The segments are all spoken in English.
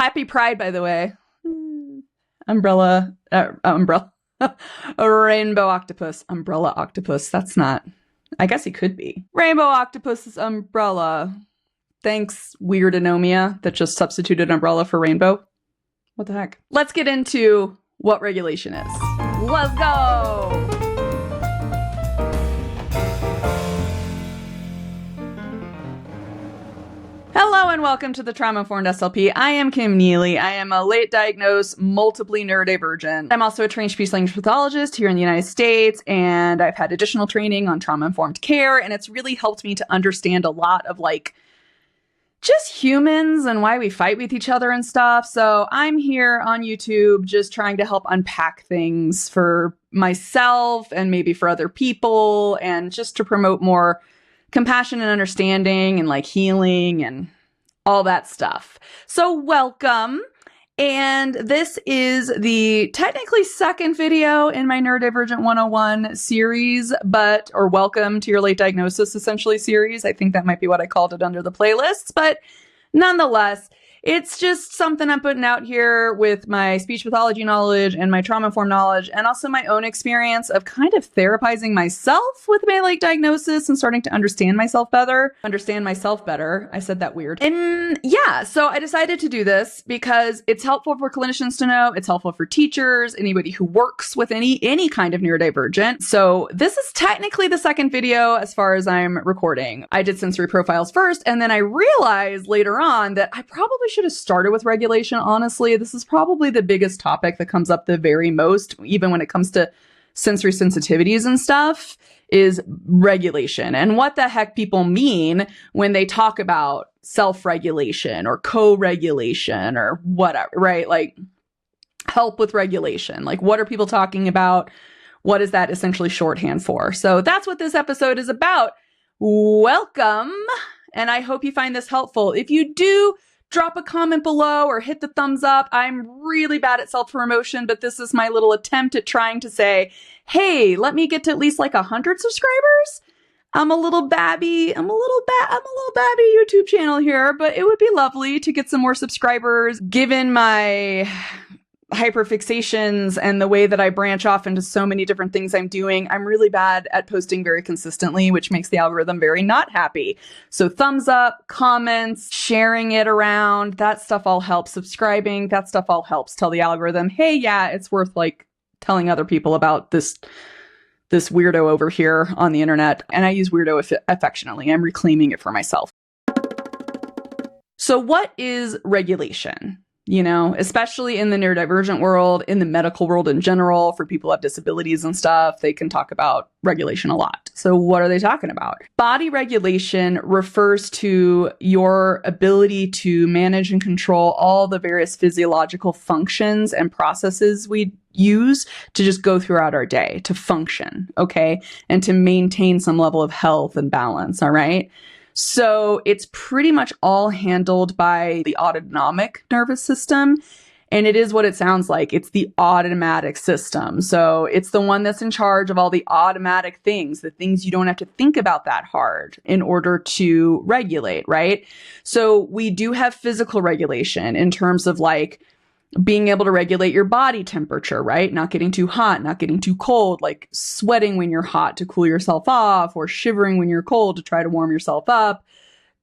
Happy Pride, by the way. Umbrella. A rainbow octopus. Umbrella octopus. That's not... I guess he could be. Rainbow octopus's umbrella. Thanks, weird anomia that just substituted umbrella for rainbow. What the heck? Let's get into what regulation is. Let's go! Hello and welcome to the Trauma-Informed SLP. I am Kim Neely. I am a late diagnosed, multiply neurodivergent. I'm also a trained speech language pathologist here in the United States, and I've had additional training on trauma-informed care, and it's really helped me to understand a lot of just humans and why we fight with each other and stuff. So I'm here on YouTube just trying to help unpack things for myself and maybe for other people, and just to promote more compassion and understanding and healing and all that stuff. So welcome. And this is the technically second video in my Neurodivergent 101 series, or welcome to your late diagnosis essentially series. I think that might be what I called it under the playlists, but nonetheless, it's just something I'm putting out here with my speech pathology knowledge and my trauma-informed knowledge, and also my own experience of kind of therapizing myself with my late diagnosis and starting to understand myself better. I said that weird. And yeah, so I decided to do this because it's helpful for clinicians to know. It's helpful for teachers, anybody who works with any kind of neurodivergent. So this is technically the second video as far as I'm recording. I did sensory profiles first, and then I realized later on that I probably should have started with regulation. Honestly, this is probably the biggest topic that comes up the very most, even when it comes to sensory sensitivities and stuff, is regulation and what the heck people mean when they talk about self-regulation or co-regulation or whatever, right? Help with regulation. What are people talking about? What is that essentially shorthand for? So that's what this episode is about. Welcome. And I hope you find this helpful. If you do, drop a comment below or hit the thumbs up. I'm really bad at self-promotion, but this is my little attempt at trying to say, hey, let me get to at least 100 subscribers. I'm a little babby YouTube channel here, but it would be lovely to get some more subscribers given my hyperfixations and the way that I branch off into so many different things I'm doing. I'm really bad at posting very consistently, which makes the algorithm very not happy. So thumbs up, comments, sharing it around, that stuff all helps. Subscribing, that stuff all helps. Tell the algorithm, hey, yeah, it's worth telling other people about this weirdo over here on the internet. And I use weirdo affectionately. I'm reclaiming it for myself. So what is regulation? Especially in the neurodivergent world, in the medical world in general, for people who have disabilities and stuff, they can talk about regulation a lot. So what are they talking about? Body regulation refers to your ability to manage and control all the various physiological functions and processes we use to just go throughout our day, to function, okay? And to maintain some level of health and balance, all right? So it's pretty much all handled by the autonomic nervous system. And it is what it sounds like. It's the automatic system. So it's the one that's in charge of all the automatic things, the things you don't have to think about that hard in order to regulate, right? So we do have physical regulation in terms of being able to regulate your body temperature, right? Not getting too hot, not getting too cold, sweating when you're hot to cool yourself off, or shivering when you're cold to try to warm yourself up.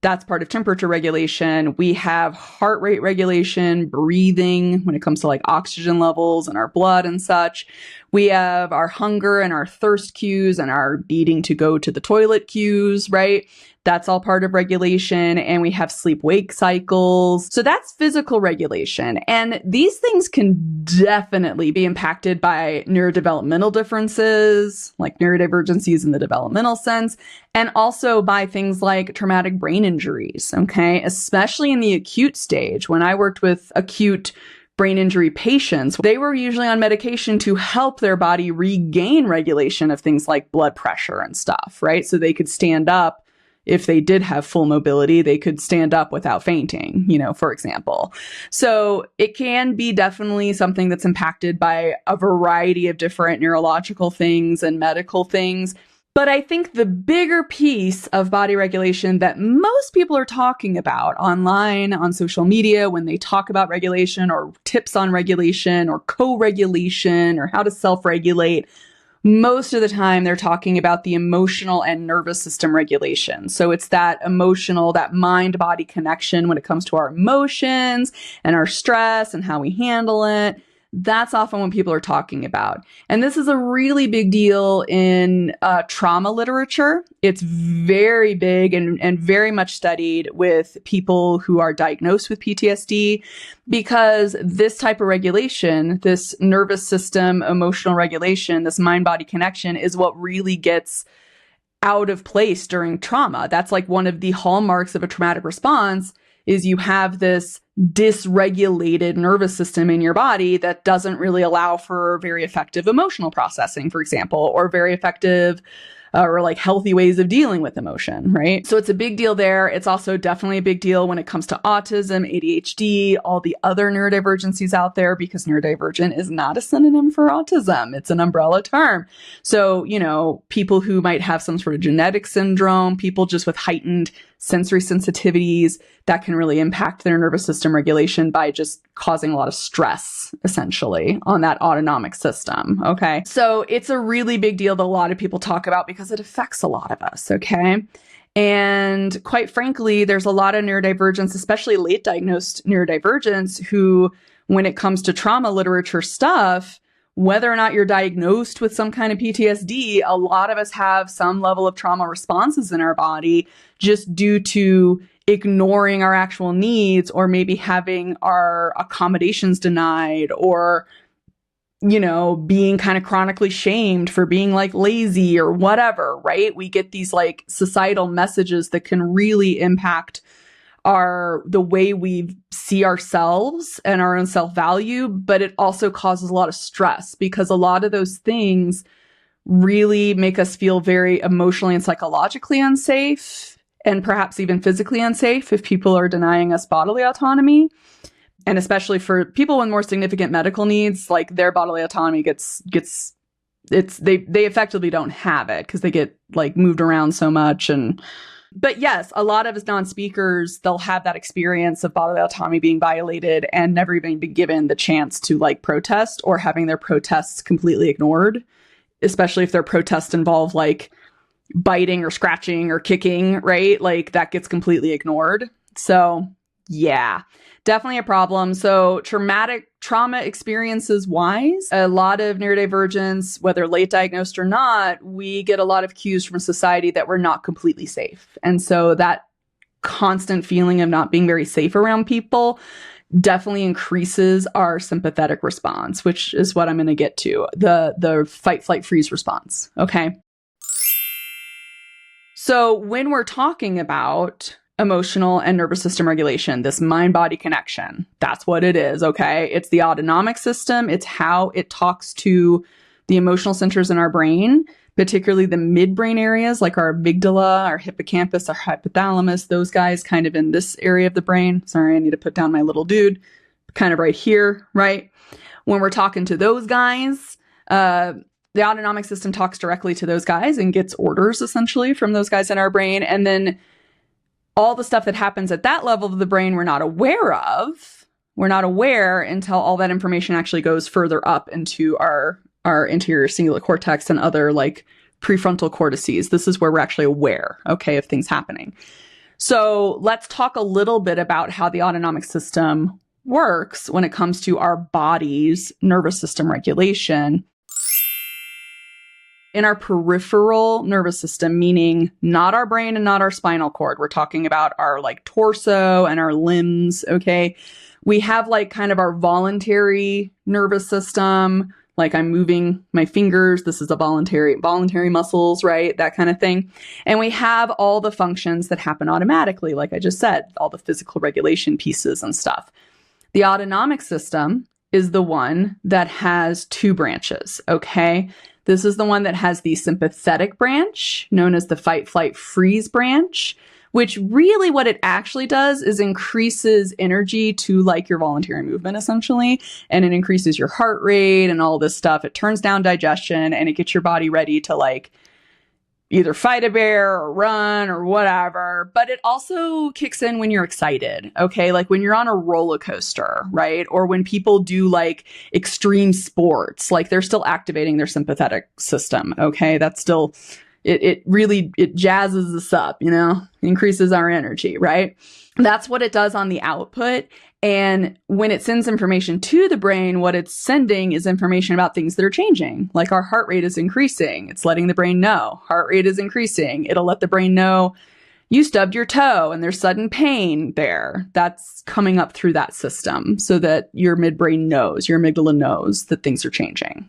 That's part of temperature regulation. We have heart rate regulation, breathing when it comes to oxygen levels in our blood and such. We have our hunger and our thirst cues and our needing to go to the toilet cues, right? That's all part of regulation. And we have sleep-wake cycles. So that's physical regulation. And these things can definitely be impacted by neurodevelopmental differences, like neurodivergencies in the developmental sense, and also by things like traumatic brain injuries, okay? Especially in the acute stage. When I worked with acute brain injury patients, they were usually on medication to help their body regain regulation of things like blood pressure and stuff, right? So they could stand up. If they did have full mobility, they could stand up without fainting, for example. So it can be definitely something that's impacted by a variety of different neurological things and medical things. But I think the bigger piece of body regulation that most people are talking about online, on social media, when they talk about regulation or tips on regulation or co-regulation or how to self-regulate, most of the time they're talking about the emotional and nervous system regulation. So it's that emotional, that mind-body connection when it comes to our emotions and our stress and how we handle it. That's often what people are talking about. And this is a really big deal in trauma literature. It's very big and very much studied with people who are diagnosed with PTSD, because this type of regulation, this nervous system, emotional regulation, this mind-body connection is what really gets out of place during trauma. That's like one of the hallmarks of a traumatic response, is you have this dysregulated nervous system in your body that doesn't really allow for very effective emotional processing, for example, or very effective or like healthy ways of dealing with emotion, right? So it's a big deal there. It's also definitely a big deal when it comes to autism, ADHD, all the other neurodivergencies out there, because neurodivergent is not a synonym for autism. It's an umbrella term. So, you know, people who might have some sort of genetic syndrome, people just with heightened sensory sensitivities, that can really impact their nervous system regulation by just causing a lot of stress, essentially, on that autonomic system. Okay. So it's a really big deal that a lot of people talk about because it affects a lot of us. Okay. And quite frankly, there's a lot of neurodivergence, especially late diagnosed neurodivergence, who, when it comes to trauma literature stuff, whether or not you're diagnosed with some kind of PTSD, a lot of us have some level of trauma responses in our body just due to ignoring our actual needs, or maybe having our accommodations denied, or, you know, being kind of chronically shamed for being like lazy or whatever, right? We get these like societal messages that can really impact the way we see ourselves and our own self-value, but it also causes a lot of stress, because a lot of those things really make us feel very emotionally and psychologically unsafe, and perhaps even physically unsafe if people are denying us bodily autonomy. And especially for people with more significant medical needs, like their bodily autonomy they effectively don't have it because they get like moved around so much. But yes, a lot of us non-speakers, they'll have that experience of bodily autonomy being violated and never even be given the chance to like protest, or having their protests completely ignored, especially if their protests involve like biting or scratching or kicking, right? Like that gets completely ignored. So yeah, definitely a problem. So trauma experiences wise, a lot of neurodivergence, whether late diagnosed or not, we get a lot of cues from society that we're not completely safe. And so that constant feeling of not being very safe around people definitely increases our sympathetic response, which is what I'm going to get to, the fight, flight, freeze response. Okay. So when we're talking about emotional and nervous system regulation, this mind-body connection, that's what it is, okay? It's the autonomic system. It's how it talks to the emotional centers in our brain, particularly the midbrain areas like our amygdala, our hippocampus, our hypothalamus, those guys kind of in this area of the brain. Sorry, I need to put down my little dude, kind of right here, right? When we're talking to those guys, the autonomic system talks directly to those guys and gets orders essentially from those guys in our brain. And then all the stuff that happens at that level of the brain we're not aware of. We're not aware until all that information actually goes further up into our anterior cingulate cortex and other like prefrontal cortices. This is where we're actually aware, okay, of things happening. So let's talk a little bit about how the autonomic system works when it comes to our body's nervous system regulation. In our peripheral nervous system, meaning not our brain and not our spinal cord, we're talking about our like torso and our limbs, okay? We have like kind of our voluntary nervous system, like I'm moving my fingers, this is a voluntary muscles, right? That kind of thing. And we have all the functions that happen automatically, like I just said, all the physical regulation pieces and stuff. The autonomic system is the one that has two branches, okay? This is the one that has the sympathetic branch, known as the fight, flight, freeze branch, which really what it actually does is increases energy to like your voluntary movement, essentially. And it increases your heart rate and all this stuff. It turns down digestion and it gets your body ready to like either fight a bear or run or whatever, but it also kicks in when you're excited, okay? Like when you're on a roller coaster, right? Or when people do like extreme sports, like they're still activating their sympathetic system, okay? That's still, it really jazzes us up, you know, increases our energy, right? That's what it does on the output. And when it sends information to the brain, what it's sending is information about things that are changing. Like our heart rate is increasing. It's letting the brain know heart rate is increasing. It'll let the brain know you stubbed your toe and there's sudden pain there. That's coming up through that system so that your midbrain knows, your amygdala knows that things are changing.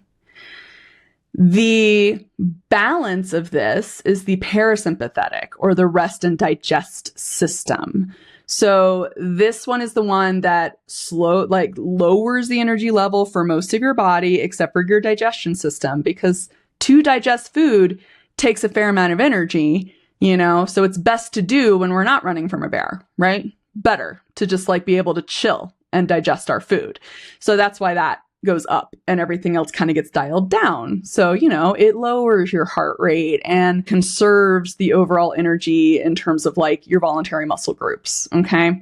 The balance of this is the parasympathetic or the rest and digest system. So this one is the one that lowers the energy level for most of your body, except for your digestion system, because to digest food takes a fair amount of energy, you know, so it's best to do when we're not running from a bear, right? Better to just like be able to chill and digest our food. So that's why that goes up and everything else kind of gets dialed down. So, you know, it lowers your heart rate and conserves the overall energy in terms of like your voluntary muscle groups. Okay.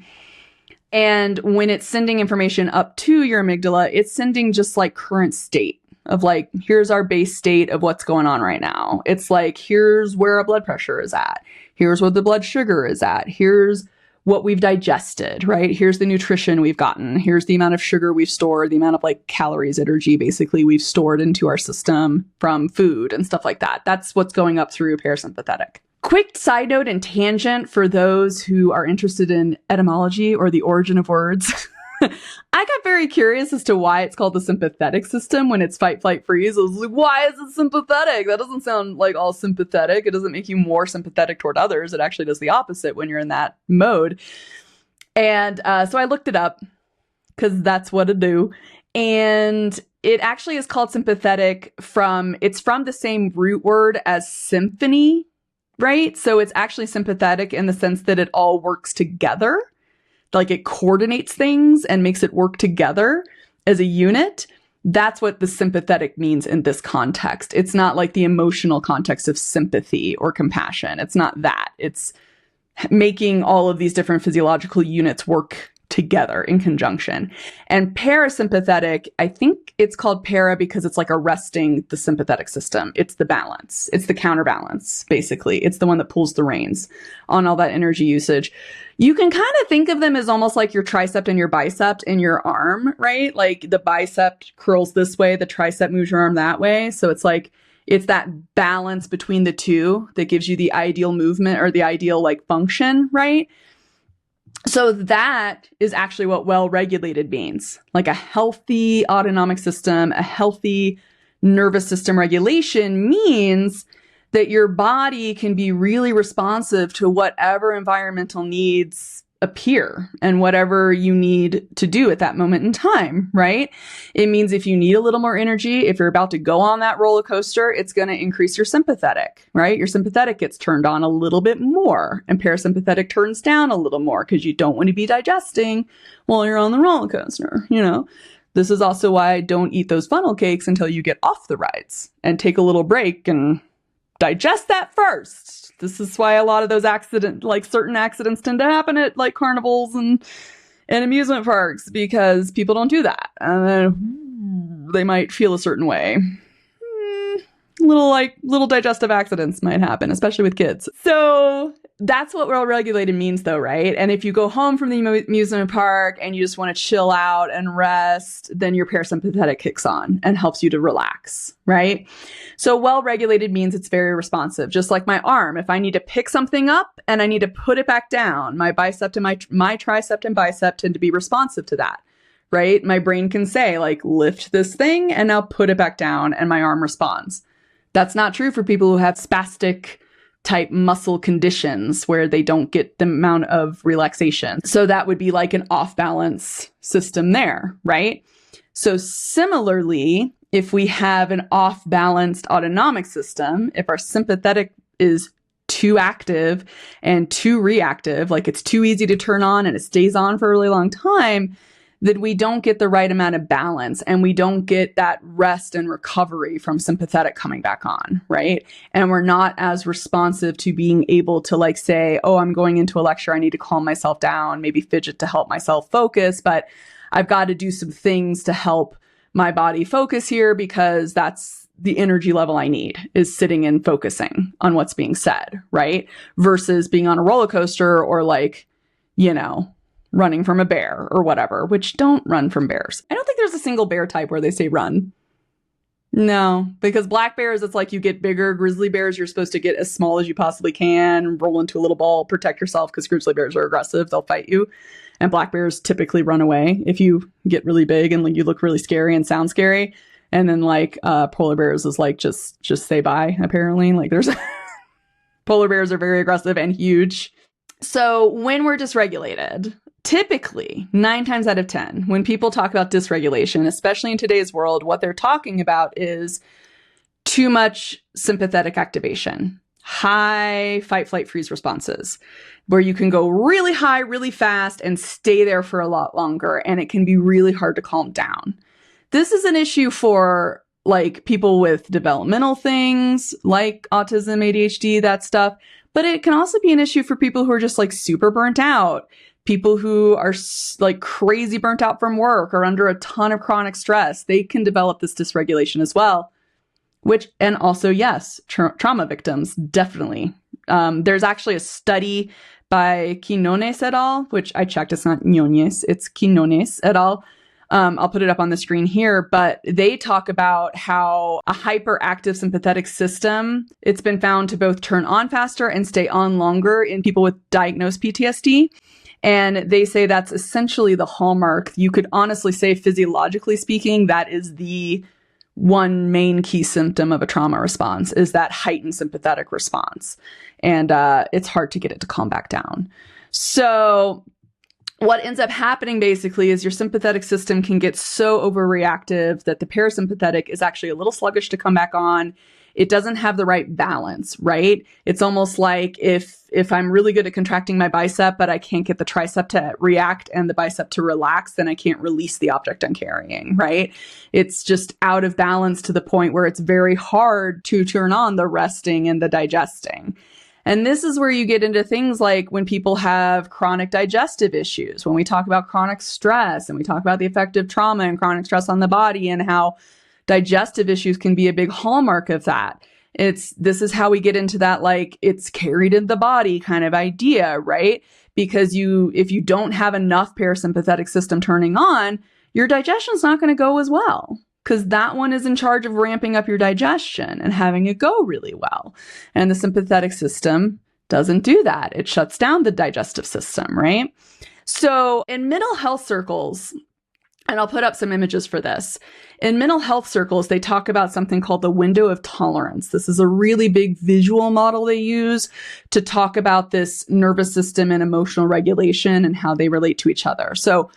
And when it's sending information up to your amygdala, it's sending just like current state of like, here's our base state of what's going on right now. It's like, here's where our blood pressure is at. Here's where the blood sugar is at. Here's what we've digested, right? Here's the nutrition we've gotten. Here's the amount of sugar we've stored, the amount of like calories, energy, basically we've stored into our system from food and stuff like that. That's what's going up through parasympathetic. Quick side note and tangent for those who are interested in etymology or the origin of words. I got very curious as to why it's called the sympathetic system when it's fight, flight, freeze. I was like, why is it sympathetic? That doesn't sound like all sympathetic. It doesn't make you more sympathetic toward others. It actually does the opposite when you're in that mode. And so I looked it up because that's what it do. And it actually is called sympathetic it's from the same root word as symphony, right? So it's actually sympathetic in the sense that it all works together. Like it coordinates things and makes it work together as a unit. That's what the sympathetic means in this context. It's not like the emotional context of sympathy or compassion. It's not that. It's making all of these different physiological units work together in conjunction. And parasympathetic, I think it's called para because it's like arresting the sympathetic system. It's the balance. It's the counterbalance, basically. It's the one that pulls the reins on all that energy usage. You can kind of think of them as almost like your tricep and your bicep in your arm, right? Like the bicep curls this way, the tricep moves your arm that way. So it's like, it's that balance between the two that gives you the ideal movement or the ideal like function, right? So that is actually what well-regulated means. Like a healthy autonomic system, a healthy nervous system regulation means that your body can be really responsive to whatever environmental needs appear and whatever you need to do at that moment in time, right? It means if you need a little more energy, if you're about to go on that roller coaster, it's going to increase your sympathetic, right? Your sympathetic gets turned on a little bit more and parasympathetic turns down a little more because you don't want to be digesting while you're on the roller coaster, you know? This is also why I don't eat those funnel cakes until you get off the rides and take a little break and digest that first. This is why a lot of those certain accidents tend to happen at like carnivals and amusement parks because people don't do that. And then they might feel a certain way. Little digestive accidents might happen, especially with kids. So that's what well-regulated means though, right? And if you go home from the amusement park and you just want to chill out and rest, then your parasympathetic kicks on and helps you to relax, right? So well-regulated means it's very responsive, just like my arm. If I need to pick something up and I need to put it back down, my bicep and my tricep and bicep tend to be responsive to that, right? My brain can say like, lift this thing and now put it back down and my arm responds. That's not true for people who have spastic type muscle conditions where they don't get the amount of relaxation. So that would be like an off balance system there, right? So similarly, if we have an off balanced autonomic system, if our sympathetic is too active and too reactive, like it's too easy to turn on and it stays on for a really long time, then we don't get the right amount of balance and we don't get that rest and recovery from sympathetic coming back on, right? And we're not as responsive to being able to like say, oh, I'm going into a lecture, I need to calm myself down, maybe fidget to help myself focus, but I've got to do some things to help my body focus here because that's the energy level I need is sitting and focusing on what's being said, right? Versus being on a roller coaster or like, you know, running from a bear or whatever, which don't run from bears. I don't think there's a single bear type where they say run. No, because black bears, it's like you get bigger. Grizzly bears, you're supposed to get as small as you possibly can, roll into a little ball, protect yourself because grizzly bears are aggressive. They'll fight you. And black bears typically run away if you get really big and like you look really scary and sound scary. And then like polar bears is like just say bye, apparently. Like there's polar bears are very aggressive and huge. So when we're dysregulated, typically 9 times out of 10, when people talk about dysregulation, especially in today's world, what they're talking about is too much sympathetic activation, high fight, flight, freeze responses, where you can go really high, really fast and stay there for a lot longer. And it can be really hard to calm down. This is an issue for like people with developmental things like autism, ADHD, that stuff. But it can also be an issue for people who are just like super burnt out. People who are like crazy burnt out from work or under a ton of chronic stress, they can develop this dysregulation as well. And also, yes, trauma victims, definitely. There's actually a study by Quinones et al., which I checked, it's not Ñoñez, it's Quinones et al. I'll put it up on the screen here, but they talk about how a hyperactive sympathetic system, it's been found to both turn on faster and stay on longer in people with diagnosed PTSD. And they say that's essentially the hallmark. You could honestly say, physiologically speaking, that is the one main key symptom of a trauma response is that heightened sympathetic response. And it's hard to get it to calm back down. So what ends up happening basically is your sympathetic system can get so overreactive that the parasympathetic is actually a little sluggish to come back on. It doesn't have the right balance, right? It's almost like if I'm really good at contracting my bicep, but I can't get the tricep to react and the bicep to relax, then I can't release the object I'm carrying, right? It's just out of balance to the point where it's very hard to turn on the resting and the digesting. And this is where you get into things like when people have chronic digestive issues, when we talk about chronic stress and we talk about the effect of trauma and chronic stress on the body and how digestive issues can be a big hallmark of that. This is how we get into that, like it's carried in the body kind of idea, right? Because if you don't have enough parasympathetic system turning on, your digestion's not going to go as well. Because that one is in charge of ramping up your digestion and having it go really well. And the sympathetic system doesn't do that. It shuts down the digestive system, right? So in mental health circles, and I'll put up some images for this. In mental health circles, they talk about something called the window of tolerance. This is a really big visual model they use to talk about this nervous system and emotional regulation and how they relate to each other. So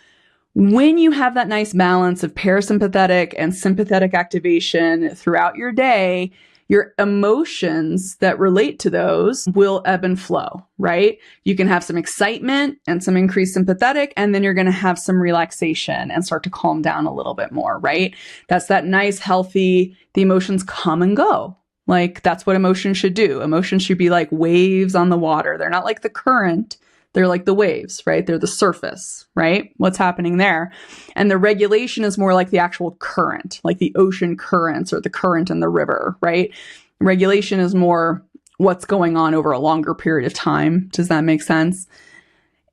when you have that nice balance of parasympathetic and sympathetic activation throughout your day, your emotions that relate to those will ebb and flow, right? You can have some excitement and some increased sympathetic, and then you're going to have some relaxation and start to calm down a little bit more, right? That's that nice, healthy, the emotions come and go. Like that's what emotions should do. Emotions should be like waves on the water. They're not like the current. They're like the waves, right? They're the surface, right? What's happening there. And the regulation is more like the actual current, like the ocean currents or the current in the river, right? Regulation is more what's going on over a longer period of time. Does that make sense?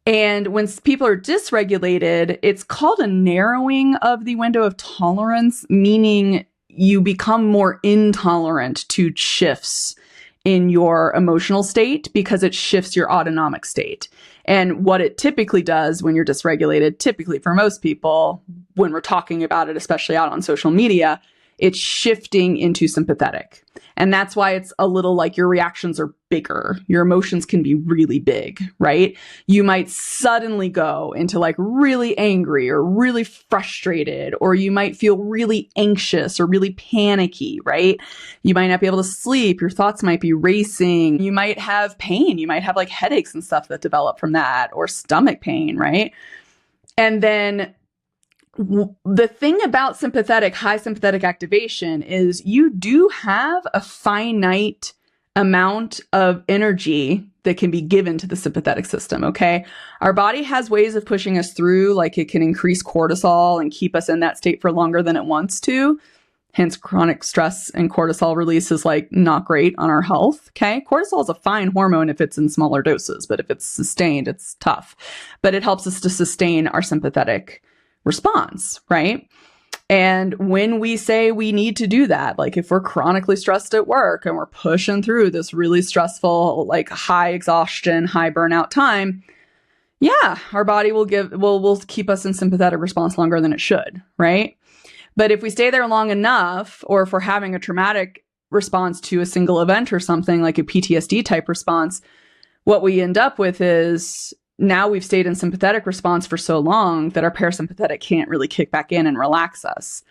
And when people are dysregulated, it's called a narrowing of the window of tolerance, meaning you become more intolerant to shifts in your emotional state because it shifts your autonomic state. And what it typically does when you're dysregulated, typically for most people, when we're talking about it, especially out on social media, it's shifting into sympathetic. And that's why it's a little like your reactions are bigger. Your emotions can be really big, right? You might suddenly go into like really angry or really frustrated, or you might feel really anxious or really panicky, right? You might not be able to sleep. Your thoughts might be racing. You might have pain. You might have like headaches and stuff that develop from that, or stomach pain, right? And then The thing about high sympathetic activation is you do have a finite amount of energy that can be given to the sympathetic system, okay? Our body has ways of pushing us through, like it can increase cortisol and keep us in that state for longer than it wants to. Hence, chronic stress and cortisol release is like not great on our health, okay? Cortisol is a fine hormone if it's in smaller doses, but if it's sustained, it's tough. But it helps us to sustain our sympathetic response, right? And when we say we need to do that, like if we're chronically stressed at work and we're pushing through this really stressful, like high exhaustion, high burnout time, yeah, our body will keep us in sympathetic response longer than it should, right? But if we stay there long enough, or if we're having a traumatic response to a single event or something like a PTSD type response, what we end up with is now we've stayed in sympathetic response for so long that our parasympathetic can't really kick back in and relax us.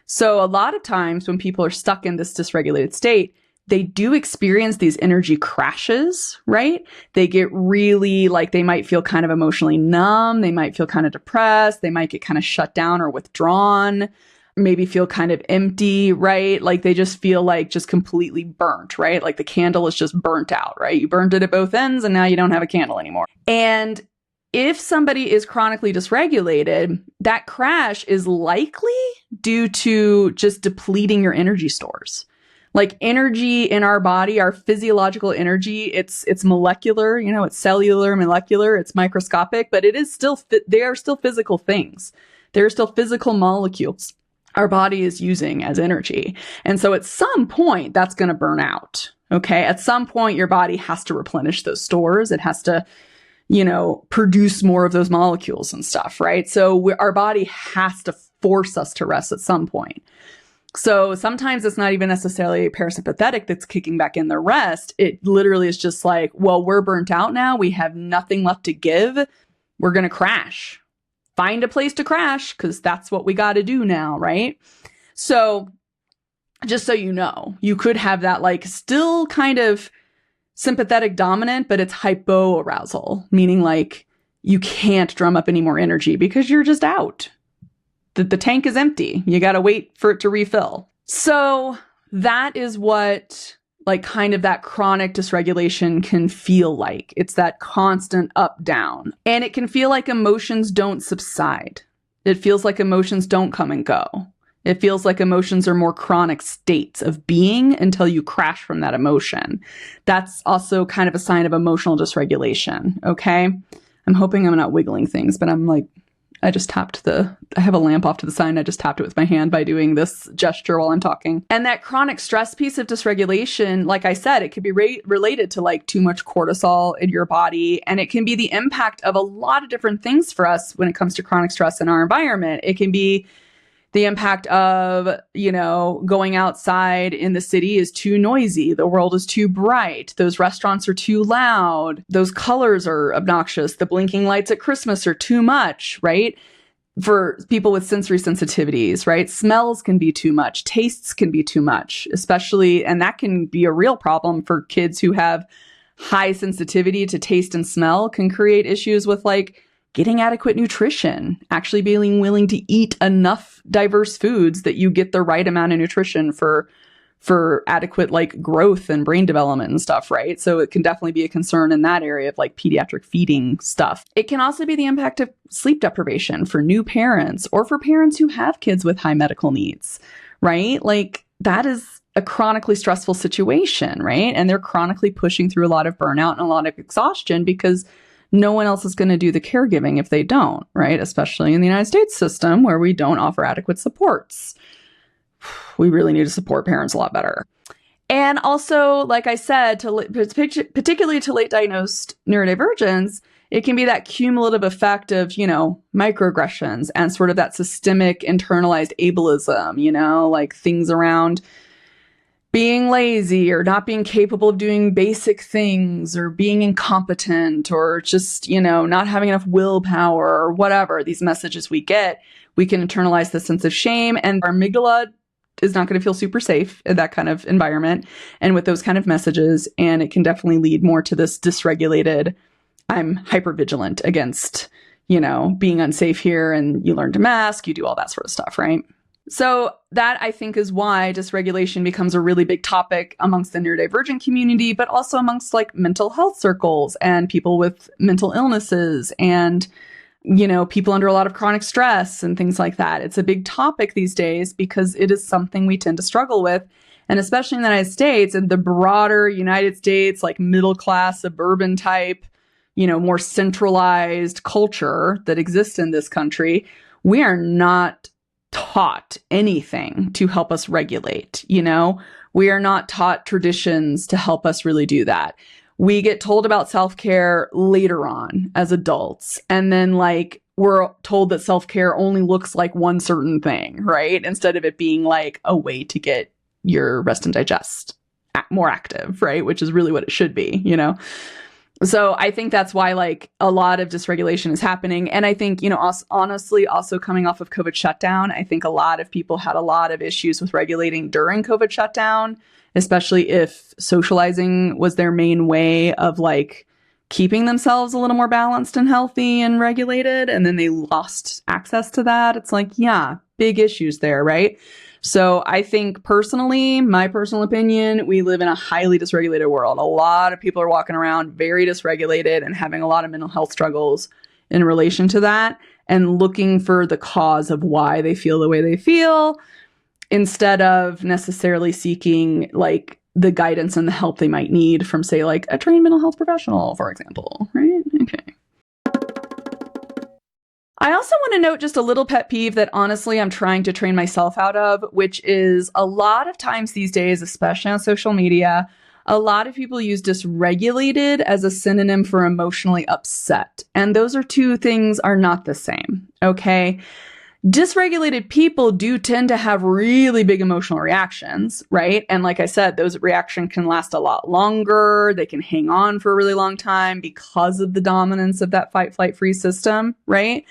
So a lot of times when people are stuck in this dysregulated state, they do experience these energy crashes, right? They get really they might feel kind of emotionally numb. They might feel kind of depressed. They might get kind of shut down or withdrawn, maybe feel kind of empty, right? Like they just feel like just completely burnt, right? Like the candle is just burnt out, right? You burned it at both ends and now you don't have a candle anymore. And if somebody is chronically dysregulated, that crash is likely due to just depleting your energy stores. Like energy in our body, our physiological energy, it's molecular, it's cellular, molecular, it's microscopic, but it is still, they are still physical things. They're still physical molecules our body is using as energy. And so at some point, that's going to burn out. Okay. At some point, your body has to replenish those stores. It has to, produce more of those molecules and stuff, right? So our body has to force us to rest at some point. So sometimes it's not even necessarily parasympathetic that's kicking back in the rest. It literally is just like, well, we're burnt out now. We have nothing left to give. We're going to crash. Find a place to crash because that's what we got to do now, right? So just so you know, you could have that still kind of sympathetic dominant, but it's hypoarousal, meaning you can't drum up any more energy because you're just out. The tank is empty. You got to wait for it to refill. So that is what kind of that chronic dysregulation can feel like. It's that constant up, down. And it can feel like emotions don't subside. It feels like emotions don't come and go. It feels like emotions are more chronic states of being until you crash from that emotion. That's also kind of a sign of emotional dysregulation, okay? I'm hoping I'm not wiggling things, but I just tapped I have a lamp off to the side and I just tapped it with my hand by doing this gesture while I'm talking. And that chronic stress piece of dysregulation, like I said, it could be related to too much cortisol in your body. And it can be the impact of a lot of different things for us when it comes to chronic stress in our environment. It can be the impact of, going outside in the city is too noisy. The world is too bright. Those restaurants are too loud. Those colors are obnoxious. The blinking lights at Christmas are too much, right? For people with sensory sensitivities, right? Smells can be too much. Tastes can be too much, especially, and that can be a real problem for kids who have high sensitivity to taste and smell, can create issues with getting adequate nutrition, actually being willing to eat enough diverse foods that you get the right amount of nutrition for adequate growth and brain development and stuff, right? So it can definitely be a concern in that area of pediatric feeding stuff. It can also be the impact of sleep deprivation for new parents or for parents who have kids with high medical needs, right? That is a chronically stressful situation, right? And they're chronically pushing through a lot of burnout and a lot of exhaustion because no one else is going to do the caregiving if they don't, right? Especially in the United States system where we don't offer adequate supports. We really need to support parents a lot better. And also, like I said, particularly to late diagnosed neurodivergence, it can be that cumulative effect of, microaggressions and sort of that systemic internalized ableism, things around being lazy or not being capable of doing basic things or being incompetent or just, not having enough willpower or whatever these messages we get, we can internalize the sense of shame and our amygdala is not going to feel super safe in that kind of environment and with those kind of messages. And it can definitely lead more to this dysregulated, I'm hypervigilant against, being unsafe here, and you learn to mask, you do all that sort of stuff, right? So that, I think, is why dysregulation becomes a really big topic amongst the neurodivergent community, but also amongst like mental health circles and people with mental illnesses and, people under a lot of chronic stress and things like that. It's a big topic these days because it is something we tend to struggle with. And especially in the United States and the broader United States, like middle class, suburban type, more centralized culture that exists in this country, we are not taught anything to help us regulate. We are not taught traditions to help us really do that. We get told about self-care later on as adults. And then we're told that self-care only looks like one certain thing, right? Instead of it being like a way to get your rest and digest more active, right? Which is really what it should be, So I think that's why a lot of dysregulation is happening. And I think, honestly, also coming off of COVID shutdown, I think a lot of people had a lot of issues with regulating during COVID shutdown, especially if socializing was their main way of keeping themselves a little more balanced and healthy and regulated. And then they lost access to that. It's big issues there, right? So I think personally, my personal opinion, we live in a highly dysregulated world. A lot of people are walking around very dysregulated and having a lot of mental health struggles in relation to that and looking for the cause of why they feel the way they feel instead of necessarily seeking the guidance and the help they might need from, say, a trained mental health professional, for example, right? Okay. I also want to note just a little pet peeve that honestly I'm trying to train myself out of, which is a lot of times these days, especially on social media, a lot of people use dysregulated as a synonym for emotionally upset. And those two things are not the same, okay? Dysregulated people do tend to have really big emotional reactions, right? And like I said, those reactions can last a lot longer. They can hang on for a really long time because of the dominance of that fight, flight, freeze system, right?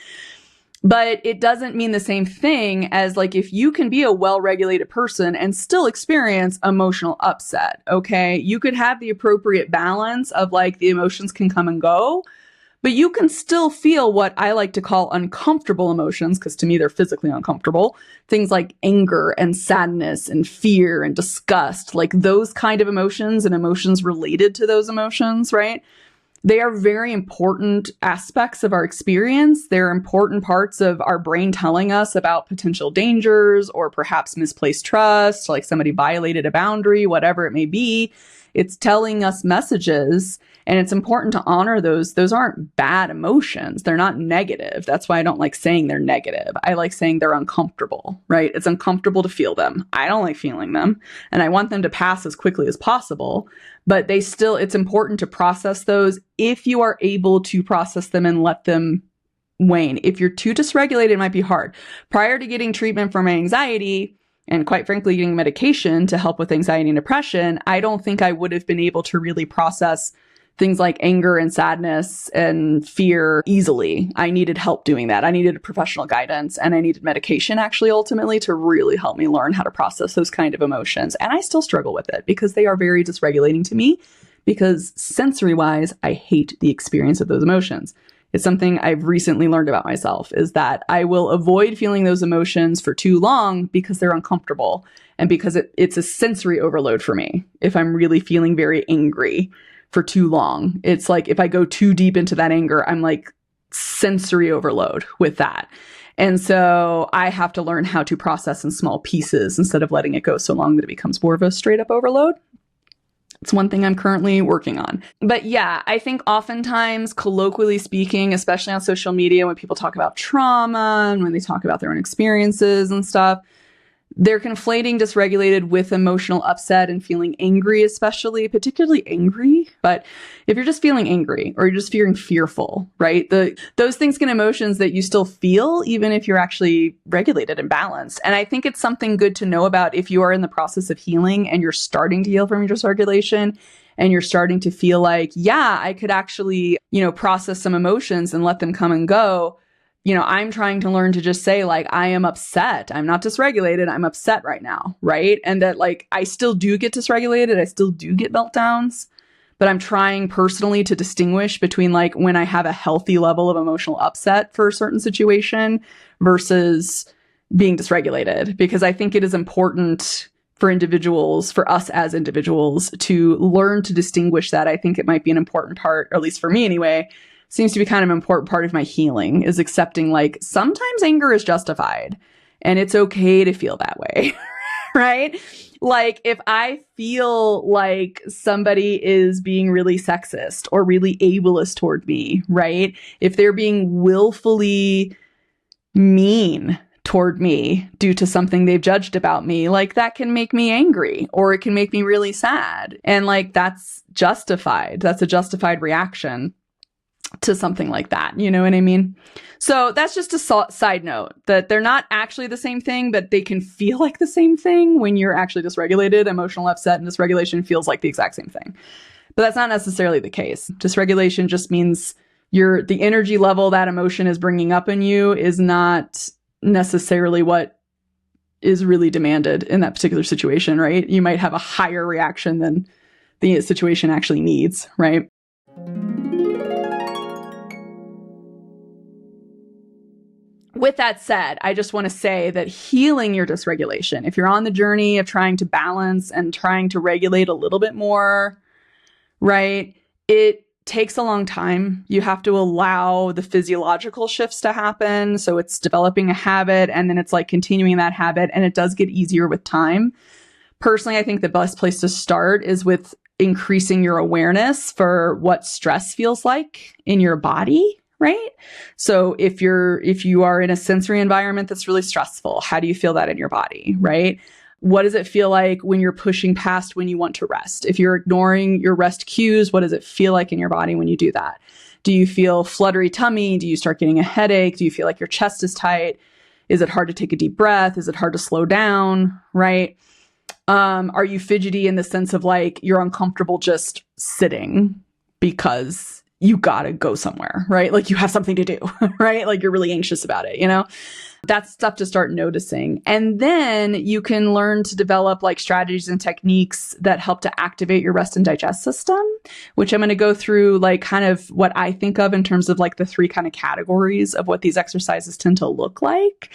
But it doesn't mean the same thing as if you can be a well-regulated person and still experience emotional upset, okay? You could have the appropriate balance of the emotions can come and go, but you can still feel what I like to call uncomfortable emotions, because to me, they're physically uncomfortable. Things like anger and sadness and fear and disgust, those kind of emotions and emotions related to those emotions, right? They are very important aspects of our experience. They're important parts of our brain telling us about potential dangers or perhaps misplaced trust, somebody violated a boundary, whatever it may be. It's telling us messages, and it's important to honor those. Those aren't bad emotions. They're not negative. That's why I don't like saying they're negative. I like saying they're uncomfortable, right? It's uncomfortable to feel them. I don't like feeling them, and I want them to pass as quickly as possible. But it's important to process those if you are able to process them and let them wane. If you're too dysregulated, it might be hard. Prior to getting treatment for my anxiety, and quite frankly, getting medication to help with anxiety and depression, I don't think I would have been able to really process things like anger and sadness and fear easily. I needed help doing that. I needed professional guidance, and I needed medication actually ultimately to really help me learn how to process those kind of emotions. And I still struggle with it because they are very dysregulating to me, because sensory-wise, I hate the experience of those emotions. It's something I've recently learned about myself, is that I will avoid feeling those emotions for too long because they're uncomfortable and because it's a sensory overload for me. If I'm really feeling very angry for too long, it's if I go too deep into that anger, I'm sensory overload with that. And so I have to learn how to process in small pieces instead of letting it go so long that it becomes more of a straight up overload. It's one thing I'm currently working on. But yeah, I think oftentimes, colloquially speaking, especially on social media, when people talk about trauma and when they talk about their own experiences and stuff, they're conflating dysregulated with emotional upset and feeling angry, especially, particularly angry. But if you're just feeling angry or you're just feeling fearful, right? Those things can emotions that you still feel even if you're actually regulated and balanced. And I think it's something good to know about if you are in the process of healing and you're starting to heal from your dysregulation and you're starting to feel yeah, I could actually, process some emotions and let them come and go. I'm trying to learn to just say I am upset. I'm not dysregulated. I'm upset right now. Right. And that I still do get dysregulated. I still do get meltdowns, but I'm trying personally to distinguish between like when I have a healthy level of emotional upset for a certain situation versus being dysregulated, because I think it is important for individuals, for us as individuals, to learn to distinguish that. I think it might be an important part, or at least for me anyway, seems to be kind of an important part of my healing, is accepting like sometimes anger is justified and it's okay to feel that way, right? Like if I feel like somebody is being really sexist or really ableist toward me, right? If they're being willfully mean toward me due to something they've judged about me, like that can make me angry or it can make me really sad. And like that's justified. That's a justified reaction to something like that. You know what I mean? So that's just a side note that they're not actually the same thing, but they can feel like the same thing when you're actually dysregulated. Emotional upset and dysregulation feels like the exact same thing. But that's not necessarily the case. Dysregulation just means the energy level that emotion is bringing up in you is not necessarily what is really demanded in that particular situation, right? You might have a higher reaction than the situation actually needs, right? With that said, I just want to say that healing your dysregulation, if you're on the journey of trying to balance and trying to regulate a little bit more, right, it takes a long time. You have to allow the physiological shifts to happen. So it's developing a habit and then it's like continuing that habit, and it does get easier with time. Personally, I think the best place to start is with increasing your awareness for what stress feels like in your body. Right? So if you are in a sensory environment that's really stressful, how do you feel that in your body? Right? What does it feel like when you're pushing past when you want to rest? If you're ignoring your rest cues, what does it feel like in your body when you do that? Do you feel fluttery tummy? Do you start getting a headache? Do you feel like your chest is tight? Is it hard to take a deep breath? Is it hard to slow down? Right? Are you fidgety in the sense of like you're uncomfortable just sitting because you gotta go somewhere, right? Like you have something to do, right? Like you're really anxious about it, you know? That's stuff to start noticing. And then you can learn to develop like strategies and techniques that help to activate your rest and digest system, which I'm going to go through like kind of what I think of in terms of like the 3 kind of categories of what these exercises tend to look like.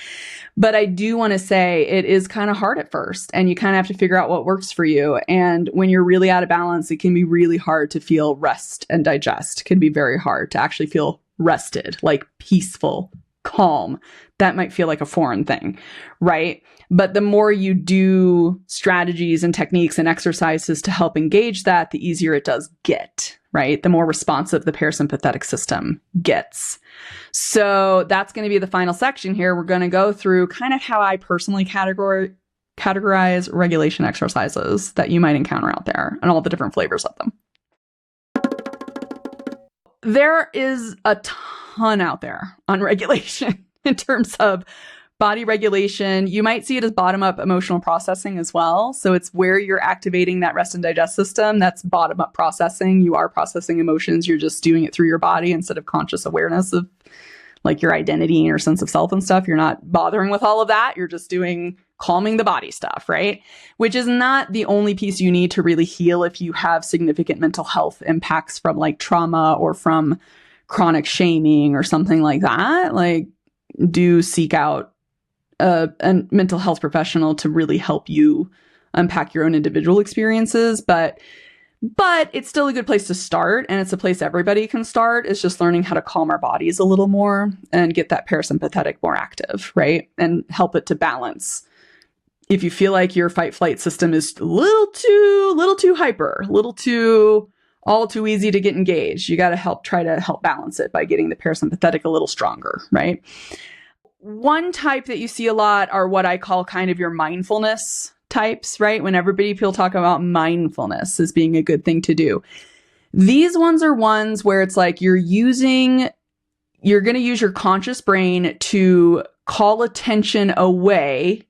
But I do want to say it is kind of hard at first, and you kind of have to figure out what works for you. And when you're really out of balance, it can be really hard to feel rest and digest. It can be very hard to actually feel rested, like peaceful, calm. That might feel like a foreign thing, right? But the more you do strategies and techniques and exercises to help engage that, the easier it does get, right? The more responsive the parasympathetic system gets. So that's going to be the final section here. We're going to go through kind of how I personally categorize regulation exercises that you might encounter out there and all the different flavors of them. There is a ton out there on regulation in terms of body regulation. You might see it as bottom-up emotional processing as well. So it's where you're activating that rest and digest system. That's bottom-up processing. You are processing emotions. You're just doing it through your body instead of conscious awareness of like your identity and your sense of self and stuff. You're not bothering with all of that. You're just doing calming the body stuff, right? Which is not the only piece you need to really heal if you have significant mental health impacts from like trauma or from chronic shaming or something like that. Like, do seek out a mental health professional to really help you unpack your own individual experiences. But it's still a good place to start, and it's a place everybody can start. It's just learning how to calm our bodies a little more and get that parasympathetic more active, right? And help it to balance. If you feel like your fight-flight system is a little too hyper, all too easy to get engaged, you got to try to help balance it by getting the parasympathetic a little stronger, right? One type that you see a lot are what I call kind of your mindfulness types, right? When people talk about mindfulness as being a good thing to do. These ones are ones where it's like you're going to use your conscious brain to call attention away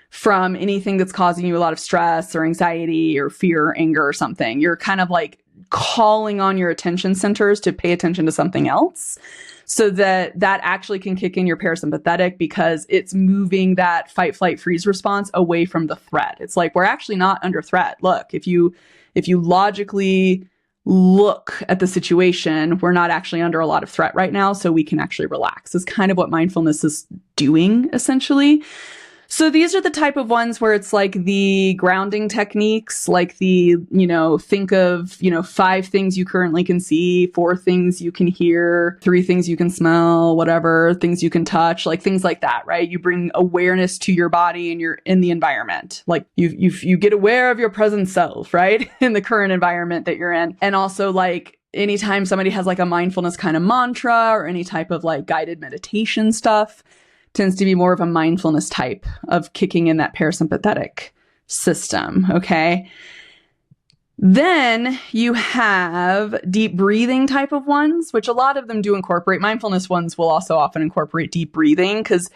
from anything that's causing you a lot of stress or anxiety or fear or anger or something. You're kind of like calling on your attention centers to pay attention to something else, so that actually can kick in your parasympathetic, because it's moving that fight, flight, freeze response away from the threat. It's like, we're actually not under threat. Look, if you logically look at the situation, we're not actually under a lot of threat right now, so we can actually relax. Is kind of what mindfulness is doing, essentially. So these are the type of ones where it's like the grounding techniques, like the, think of, 5 things you currently can see, 4 things you can hear, 3 things you can smell, whatever, things you can touch, like things like that, right? You bring awareness to your body and you're in the environment. Like you get aware of your present self, right? In the current environment that you're in. And also like anytime somebody has like a mindfulness kind of mantra or any type of like guided meditation stuff, tends to be more of a mindfulness type of kicking in that parasympathetic system, okay? Then you have deep breathing type of ones, which a lot of them do incorporate. Mindfulness ones will also often incorporate deep breathing because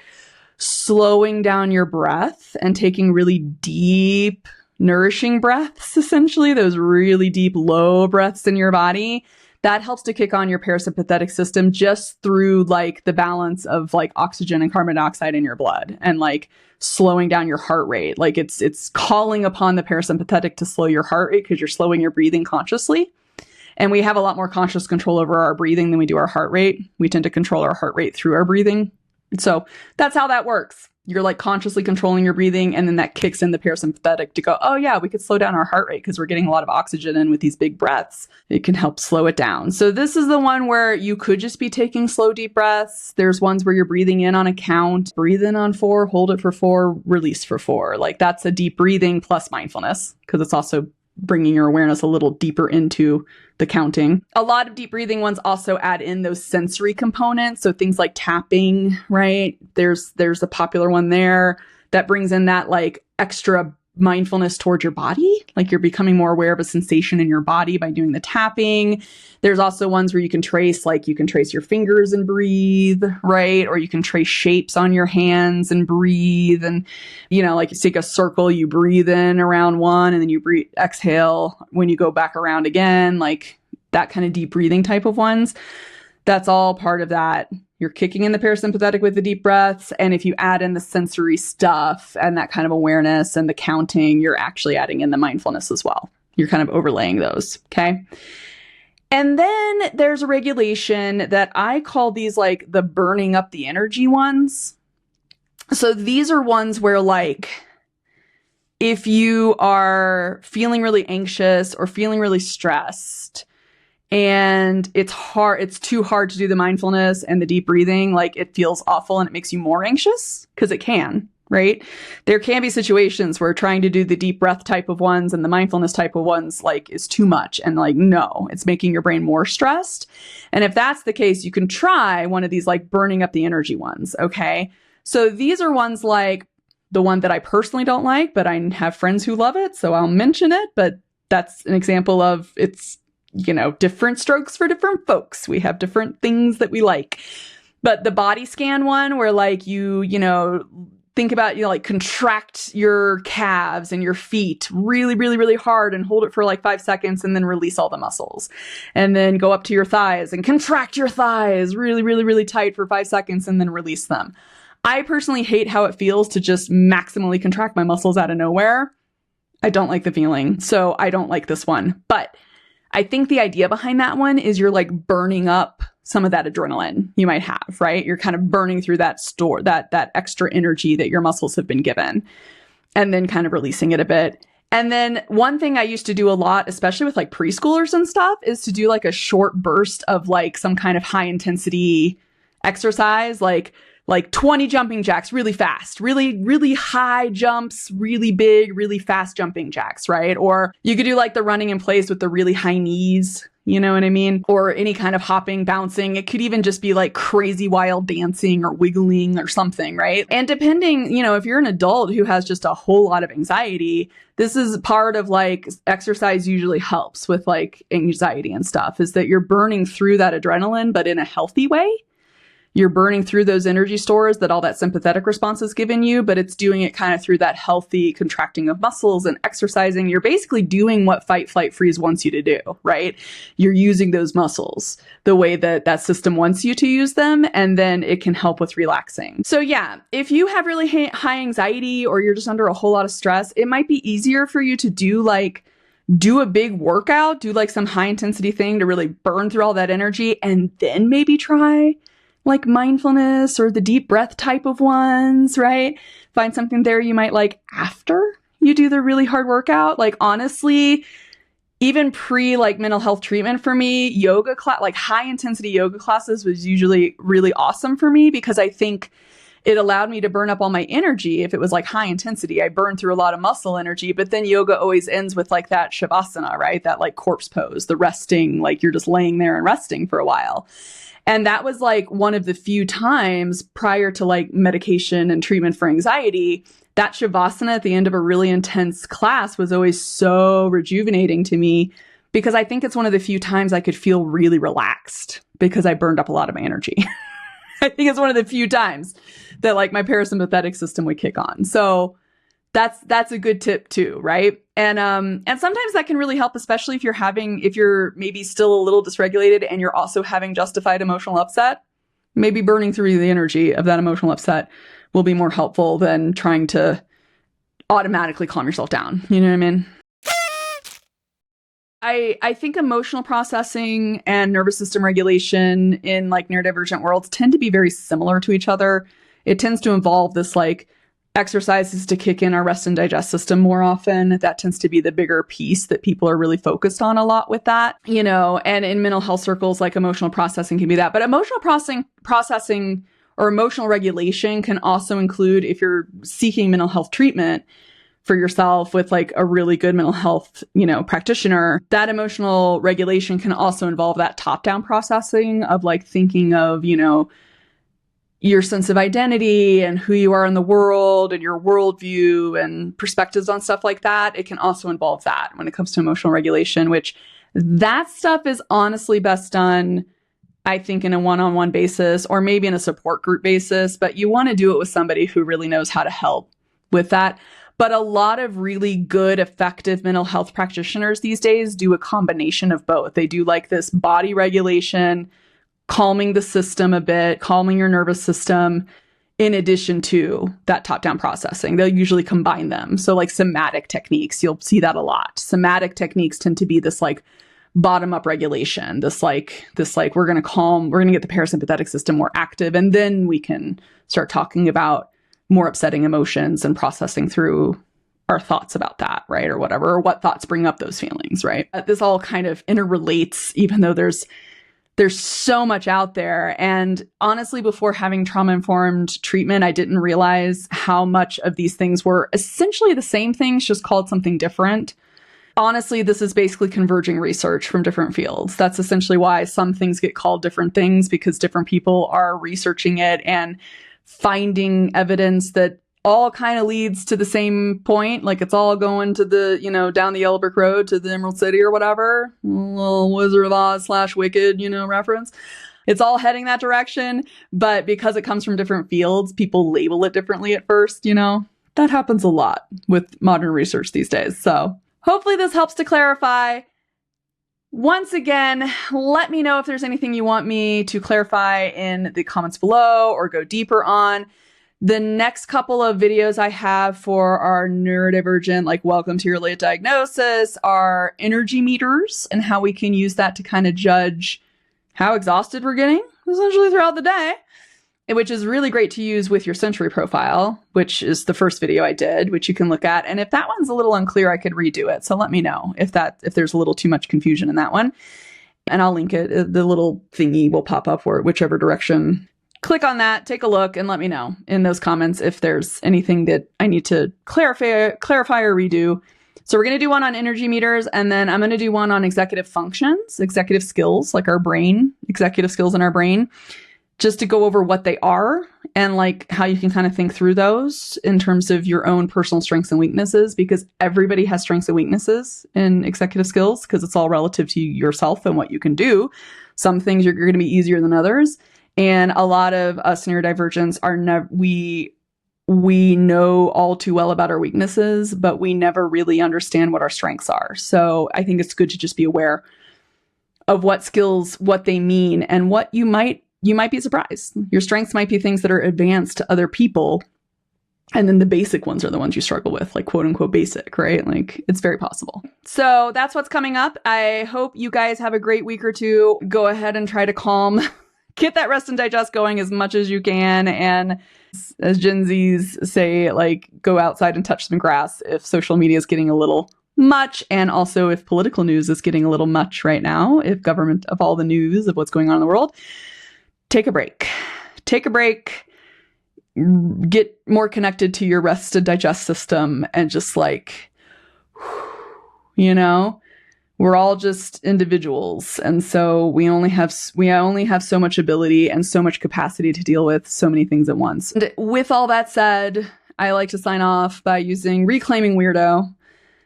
slowing down your breath and taking really deep, nourishing breaths, essentially, those really deep, low breaths in your body, that helps to kick on your parasympathetic system just through like the balance of like oxygen and carbon dioxide in your blood and like slowing down your heart rate. Like it's calling upon the parasympathetic to slow your heart rate because you're slowing your breathing consciously. And we have a lot more conscious control over our breathing than we do our heart rate. We tend to control our heart rate through our breathing. So that's how that works. You're like consciously controlling your breathing, and then that kicks in the parasympathetic to go, oh yeah, we could slow down our heart rate because we're getting a lot of oxygen in with these big breaths. It can help slow it down. So this is the one where you could just be taking slow, deep breaths. There's ones where you're breathing in on a count, breathe in on 4, hold it for 4, release for 4. Like that's a deep breathing plus mindfulness because it's also bringing your awareness a little deeper into the counting. A lot of deep breathing ones also add in those sensory components. So things like tapping, right? There's a popular one there that brings in that like extra mindfulness towards your body. Like you're becoming more aware of a sensation in your body by doing the tapping. There's also ones where you can trace your fingers and breathe, right? Or you can trace shapes on your hands and breathe. And, like you take a circle, you breathe in around one and then you exhale when you go back around again, like that kind of deep breathing type of ones. That's all part of that. You're kicking in the parasympathetic with the deep breaths. And if you add in the sensory stuff and that kind of awareness and the counting, you're actually adding in the mindfulness as well. You're kind of overlaying those. Okay. And then there's a regulation that I call these like the burning up the energy ones. So these are ones where like, if you are feeling really anxious or feeling really stressed, and it's too hard to do the mindfulness and the deep breathing, like it feels awful and it makes you more anxious because it can, right? There can be situations where trying to do the deep breath type of ones and the mindfulness type of ones like is too much and like, no, it's making your brain more stressed. And if that's the case, you can try one of these like burning up the energy ones. Okay. So these are ones like the one that I personally don't like, but I have friends who love it. So I'll mention it, but that's an example of it's, different strokes for different folks. We have different things that we like. But the body scan one where like you think about, like contract your calves and your feet really, really, really hard and hold it for like 5 seconds and then release all the muscles. And then go up to your thighs and contract your thighs really, really, really tight for 5 seconds and then release them. I personally hate how it feels to just maximally contract my muscles out of nowhere. I don't like the feeling. So I don't like this one. But I think the idea behind that one is you're like burning up some of that adrenaline you might have, right? You're kind of burning through that that extra energy that your muscles have been given and then kind of releasing it a bit. And then one thing I used to do a lot, especially with like preschoolers and stuff, is to do like a short burst of like some kind of high intensity exercise, like 20 jumping jacks really fast, really, really high jumps, really big, really fast jumping jacks, right? Or you could do like the running in place with the really high knees, you know what I mean? Or any kind of hopping, bouncing. It could even just be like crazy wild dancing or wiggling or something, right? And depending, if you're an adult who has just a whole lot of anxiety, this is part of like exercise usually helps with like anxiety and stuff, is that you're burning through that adrenaline, but in a healthy way. You're burning through those energy stores that all that sympathetic response has given you, but it's doing it kind of through that healthy contracting of muscles and exercising. You're basically doing what fight, flight, freeze wants you to do, right? You're using those muscles the way that that system wants you to use them, and then it can help with relaxing. So yeah, if you have really high anxiety or you're just under a whole lot of stress, it might be easier for you to do like do a big workout, do like some high intensity thing to really burn through all that energy, and then maybe try like mindfulness or the deep breath type of ones, right? Find something there you might like after you do the really hard workout. Like honestly, even pre like mental health treatment for me, yoga class, like high intensity yoga classes was usually really awesome for me because I think it allowed me to burn up all my energy. If it was like high intensity, I burned through a lot of muscle energy, but then yoga always ends with like that shavasana, right? That like corpse pose, the resting, like you're just laying there and resting for a while. And that was like one of the few times prior to like medication and treatment for anxiety, that shavasana at the end of a really intense class was always so rejuvenating to me because I think it's one of the few times I could feel really relaxed because I burned up a lot of my energy. I think it's one of the few times that like my parasympathetic system would kick on. So that's a good tip too, right? And sometimes that can really help, especially if you're maybe still a little dysregulated and you're also having justified emotional upset. Maybe burning through the energy of that emotional upset will be more helpful than trying to automatically calm yourself down. You know what I mean? I think emotional processing and nervous system regulation in like neurodivergent worlds tend to be very similar to each other. It tends to involve this like exercises to kick in our rest and digest system more often. That tends to be the bigger piece that people are really focused on a lot with that, you know, and in mental health circles, like emotional processing can be that. But emotional processing or emotional regulation can also include, if you're seeking mental health treatment for yourself with like a really good mental health, you know, practitioner, that emotional regulation can also involve that top-down processing of like thinking of, you know, your sense of identity and who you are in the world and your worldview and perspectives on stuff like that. It can also involve that when it comes to emotional regulation, which that stuff is honestly best done, I think, in a one-on-one basis or maybe in a support group basis, but you want to do it with somebody who really knows how to help with that. But a lot of really good, effective mental health practitioners these days do a combination of both. They do like this body regulation, calming the system a bit, calming your nervous system, in addition to that top-down processing. They'll usually combine them. So like somatic techniques, you'll see that a lot. Somatic techniques tend to be this like bottom-up regulation, this like we're going to get the parasympathetic system more active, and then we can start talking about more upsetting emotions and processing through our thoughts about that, right? Or whatever, or what thoughts bring up those feelings, right? This all kind of interrelates, even though there's so much out there. And honestly, before having trauma-informed treatment, I didn't realize how much of these things were essentially the same things, just called something different. Honestly, this is basically converging research from different fields. That's essentially why some things get called different things, because different people are researching it and finding evidence that all kind of leads to the same point. Like it's all going to the, you know, down the Yellow Brick Road to the Emerald City or whatever. A little Wizard of Oz / Wicked, you know, reference. It's all heading that direction. But because it comes from different fields, people label it differently at first, you know. That happens a lot with modern research these days. So hopefully this helps to clarify. Once again, let me know if there's anything you want me to clarify in the comments below or go deeper on. The next couple of videos I have for our neurodivergent, like welcome to your late diagnosis, are energy meters and how we can use that to kind of judge how exhausted we're getting essentially throughout the day, which is really great to use with your sensory profile, which is the first video I did, which you can look at. And if that one's a little unclear, I could redo it. So let me know if there's a little too much confusion in that one. And I'll link it. The little thingy will pop up for whichever direction. Click on that, take a look, and let me know in those comments if there's anything that I need to clarify or redo. So we're going to do one on energy meters, and then I'm going to do one on executive functions, executive skills, like our brain, executive skills in our brain, just to go over what they are and like how you can kind of think through those in terms of your own personal strengths and weaknesses, because everybody has strengths and weaknesses in executive skills because it's all relative to yourself and what you can do. Some things are going to be easier than others. And a lot of us neurodivergents we know all too well about our weaknesses, but we never really understand what our strengths are. So I think it's good to just be aware of what skills, what they mean, and what you might be surprised. Your strengths might be things that are advanced to other people And then the basic ones are the ones you struggle with, like quote unquote basic, right? Like it's very possible. So that's what's coming up. I hope you guys have a great week or two. Go ahead and try to get that rest and digest going as much as you can. And as Gen Zs say, like go outside and touch some grass if social media is getting a little much. And also if political news is getting a little much right now, if government of all the news of what's going on in the world, take a break. Take a break. Get more connected to your rest and digest system and just like, you know, we're all just individuals. And so we only have so much ability and so much capacity to deal with so many things at once. And with all that said, I like to sign off by using reclaiming weirdo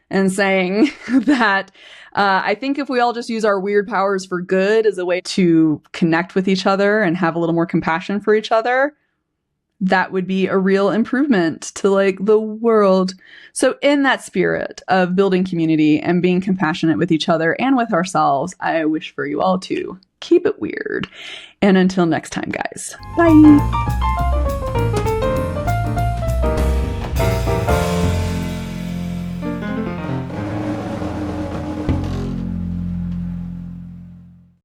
and saying that I think if we all just use our weird powers for good as a way to connect with each other and have a little more compassion for each other, that would be a real improvement to like the world. So in that spirit of building community and being compassionate with each other and with ourselves, I wish for you all to keep it weird. And until next time, guys. Bye.